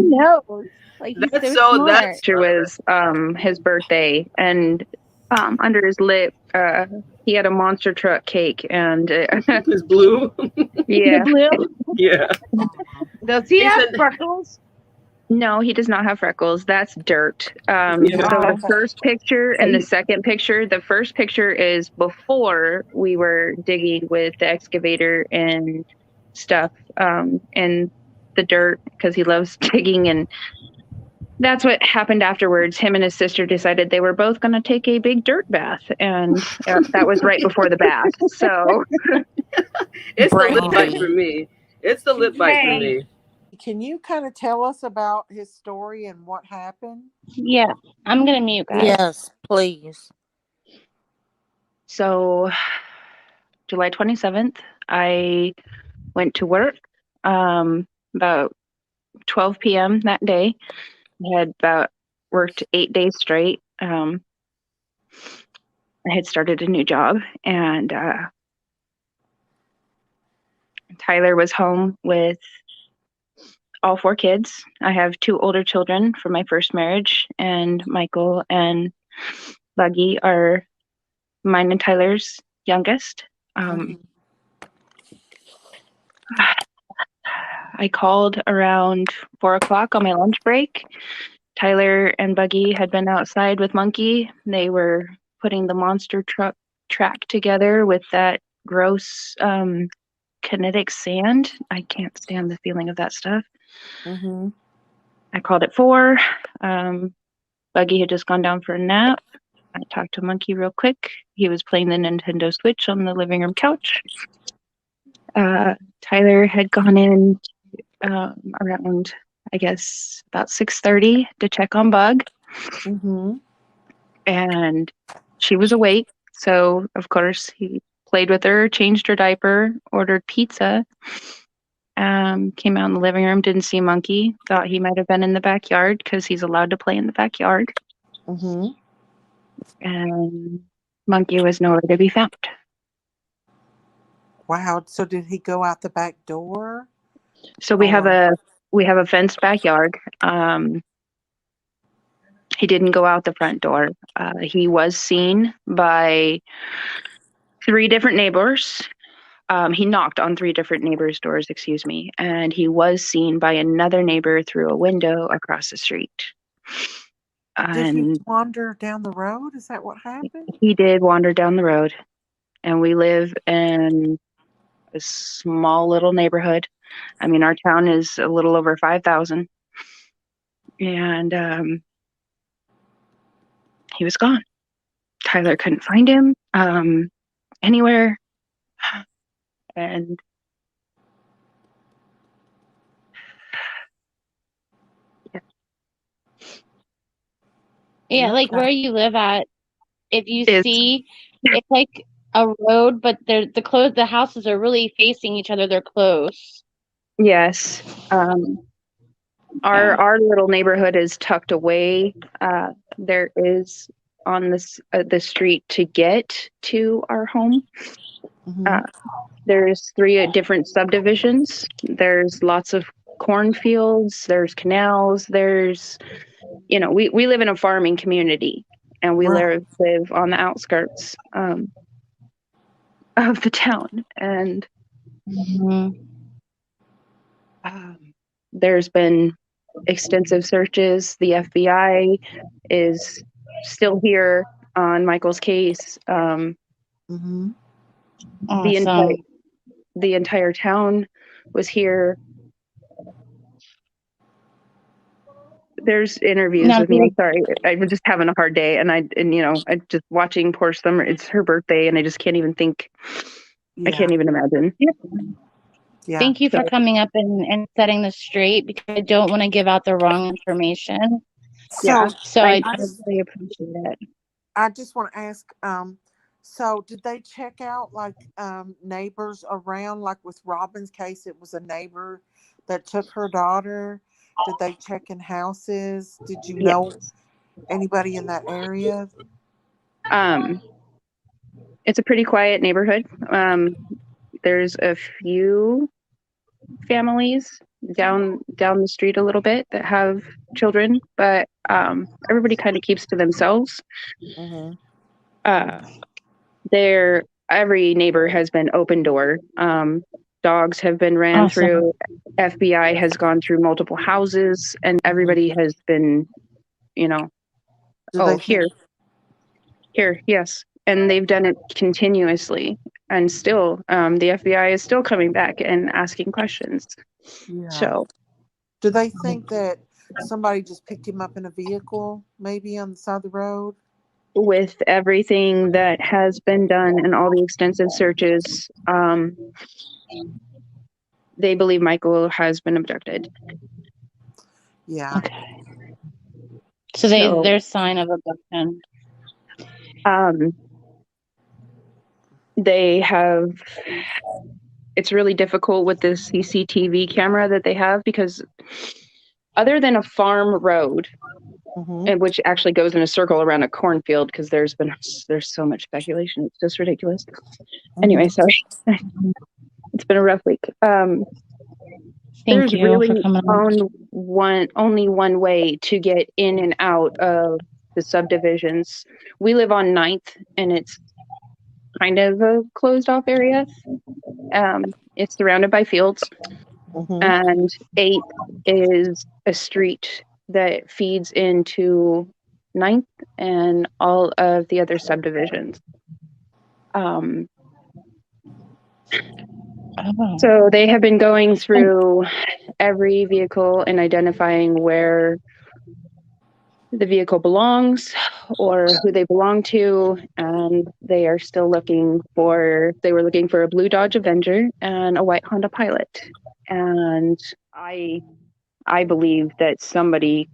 he knows. Like, he's That's so so. smart. That's It was his birthday, and under his lip he had a monster truck cake, and it's blue. The yeah. blue. Yeah. Does he He have said, freckles? No, he does not have freckles. That's dirt. yeah. So Oh, the okay. first picture So and the you, second picture, the first picture is before we were digging with the excavator and stuff, and the dirt, because he loves digging. And that's what happened afterwards. Him and his sister decided they were both going to take a big dirt bath. And that was right before the bath. So It's the lip brain bite for freeze. me. It's the lip bite for Hey, me. can you kind of tell us about his story and what happened? yeah, I'm gonna mute, guys. Yes, please. So July 27th, I went to work about 12 p.m. that day. I had about worked 8 days straight. I had started a new job, and Tyler was home with all 4 kids. I have 2 older children from my first marriage, and Michael and Buggy are mine and Tyler's youngest. I called around 4 o'clock on my lunch break. Tyler and Buggy had been outside with Monkey. They were putting the monster truck track together with that gross kinetic sand. I can't stand the feeling of that stuff. Mm-hmm. I called at 4. Buggy had just gone down for a nap. I talked to Monkey real quick. He was playing the Nintendo Switch on the living room couch. Tyler had gone in around, I guess, about 6:30 to check on Bug. Mm-hmm. And she was awake. So, of course, he played with her, changed her diaper, ordered pizza. Came out in the living room, didn't see Monkey. Thought he might have been in the backyard because he's allowed to play in the backyard. Mm-hmm. And Monkey was nowhere to be found. Wow. So did he go out the back door? So we have a fenced backyard. He didn't go out the front door. He was seen by 3 different neighbors. He knocked on 3 different neighbors' doors, excuse me, and he was seen by another neighbor through a window across the street. Did he And wander down the road? Is that what happened? he did wander down the road, and we live in a small little neighborhood. I mean, our town is a little over 5,000, and he was gone. Tyler couldn't find him anywhere, and Yeah, like Okay. where you live at, if you is see, it's like a road, but the houses are really facing each other. They're close. yes. Yeah. Our little neighborhood is tucked away. There is on the street to get to our home. Mm-hmm. There's 3 different subdivisions. There's lots of cornfields. There's canals. There's, we live in a farming community, and we Right. live on the outskirts of the town. And Mhm. there's been extensive searches. The FBI is still here on Michael's case. Mm-hmm. The entire Awesome. the entire town was here. There's interviews No, with me. I'm sorry, I'm just having a hard day, and I just watching poor Summer. It's her birthday, and I just can't even think. I Yeah. can't even imagine. Yeah. thank you So for coming up and setting this straight because I don't want to give out the wrong information. yeah, So I I really appreciate it. I just want to ask, so did they check out like neighbors around, like with Robin's case, it was a neighbor that took her daughter. Did they check in houses? Did you yeah. know anybody in that area? It's a pretty quiet neighborhood. There's a few families down the street a little bit that have children, but everybody kind of keeps to themselves. Mm-hmm. Every neighbor has been open door. Dogs have been ran Awesome. through. FBI has gone through multiple houses, and everybody has been, Do oh, they think here, yes. And they've done it continuously. And still, the FBI is still coming back and asking questions. Yeah. So, do they think that somebody just picked him up in a vehicle, maybe on the side of the road? with everything that has been done and all the extensive searches, they believe Michael has been abducted. Yeah. Okay. So there's sign of abduction. They have. It's really difficult with the CCTV camera that they have because, other than a farm road, and which actually goes in a circle around a cornfield, because there's so much speculation, it's just ridiculous. Anyway, sorry. It's been a rough week. There's really only one way to get in and out of the subdivisions. We live on 9th, and it's kind of a closed off area. It's surrounded by fields, and 8th is a street that feeds into 9th and all of the other subdivisions. So they have been going through every vehicle and identifying where the vehicle belongs or who they belong to, and they are still looking for a blue Dodge Avenger and a white Honda Pilot. And I believe that somebody,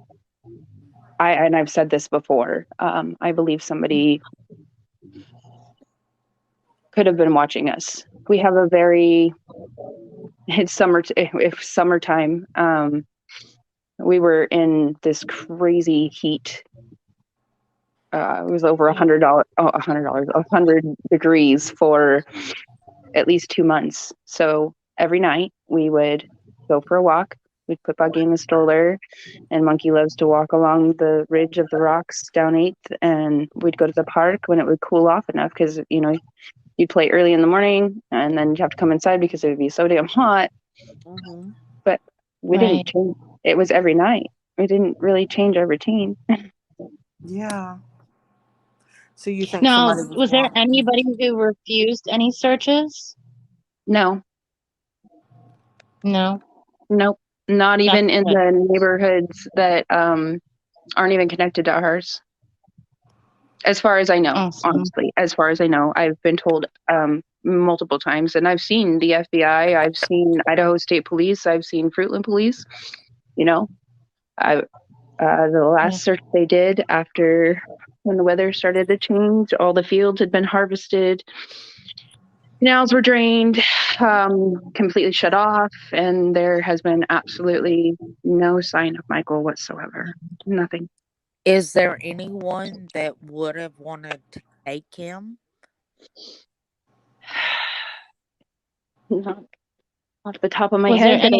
and I've said this before, I believe somebody could have been watching us. We have it's summertime. We were in this crazy heat. It was over $100 degrees for at least 2 months. So every night we would go for a walk. We'd put Buggy in the stroller, and Monkey loves to walk along the ridge of the rocks down 8th, and we'd go to the park when it would cool off enough, because you'd play early in the morning, and then you'd have to come inside because it would be so damn hot. But we didn't change. It was every night. We didn't really change our routine. Yeah. So you think now, somebody was there anybody who refused any searches? No. No. Nope. Not even in the neighborhoods that aren't even connected to ours. As far as I know, honestly, as far as I know, I've been told multiple times, and I've seen the FBI, I've seen Idaho State Police, I've seen Fruitland Police. The last search they did after when the weather started to change, all the fields had been harvested, canals were drained, completely shut off, and there has been absolutely no sign of Michael whatsoever. Nothing. Is there anyone that would have wanted to take him? Not off the top of my head.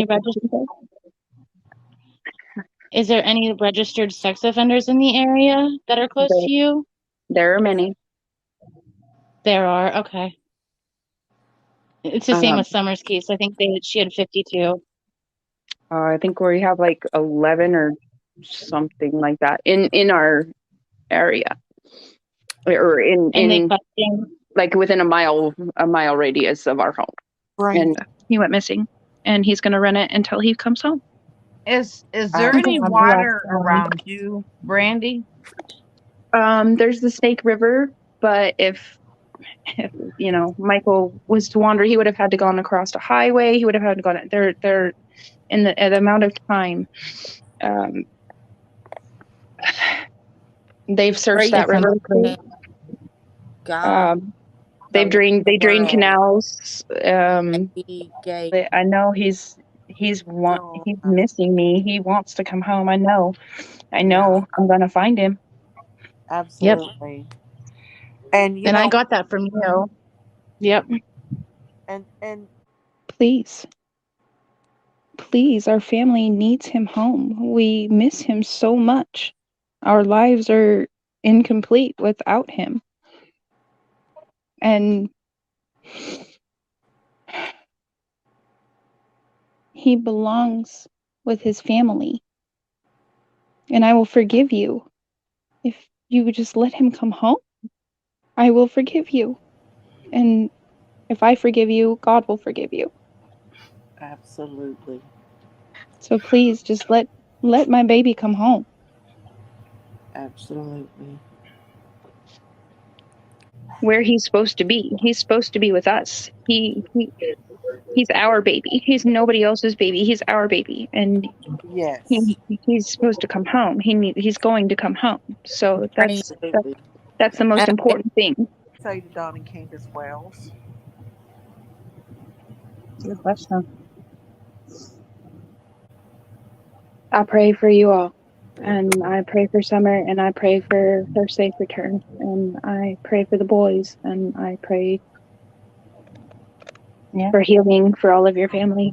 Is there any registered sex offenders in the area that are close to you? There are many. There are, okay. It's the same with Summer's case. I think she had 52. I think we have like 11 or something like that in our area, or in like within a mile radius of our home. Right. And he went missing, and he's going to run it until he comes home. Is there any water around you, Brandy? There's the Snake River, but if Michael was to wander, he would have had to gone across a highway. He would have had to go there in the amount of time. They've searched that river. They've drained canals. I know he's missing me. He wants to come home. I know. I'm gonna find him. Absolutely. Yep. And I got that from you. Yep. And please. please, our family needs him home. We miss him so much. Our lives are incomplete without him. And he belongs with his family. And I will forgive you if you would just let him come home. I will forgive you. And if I forgive you, God will forgive you. Absolutely. So please just let my baby come home. Absolutely. Where he's supposed to be. He's supposed to be with us. He's our baby. He's nobody else's baby. He's our baby. And Yes. he's supposed to come home. He's going to come home. So Praying. that's the most Okay. important thing. Say to Don and Candus Wells. Good question. I pray for you all. And I pray for Summer, and I pray for her safe return. And I pray for the boys, and I pray for healing for all of your family.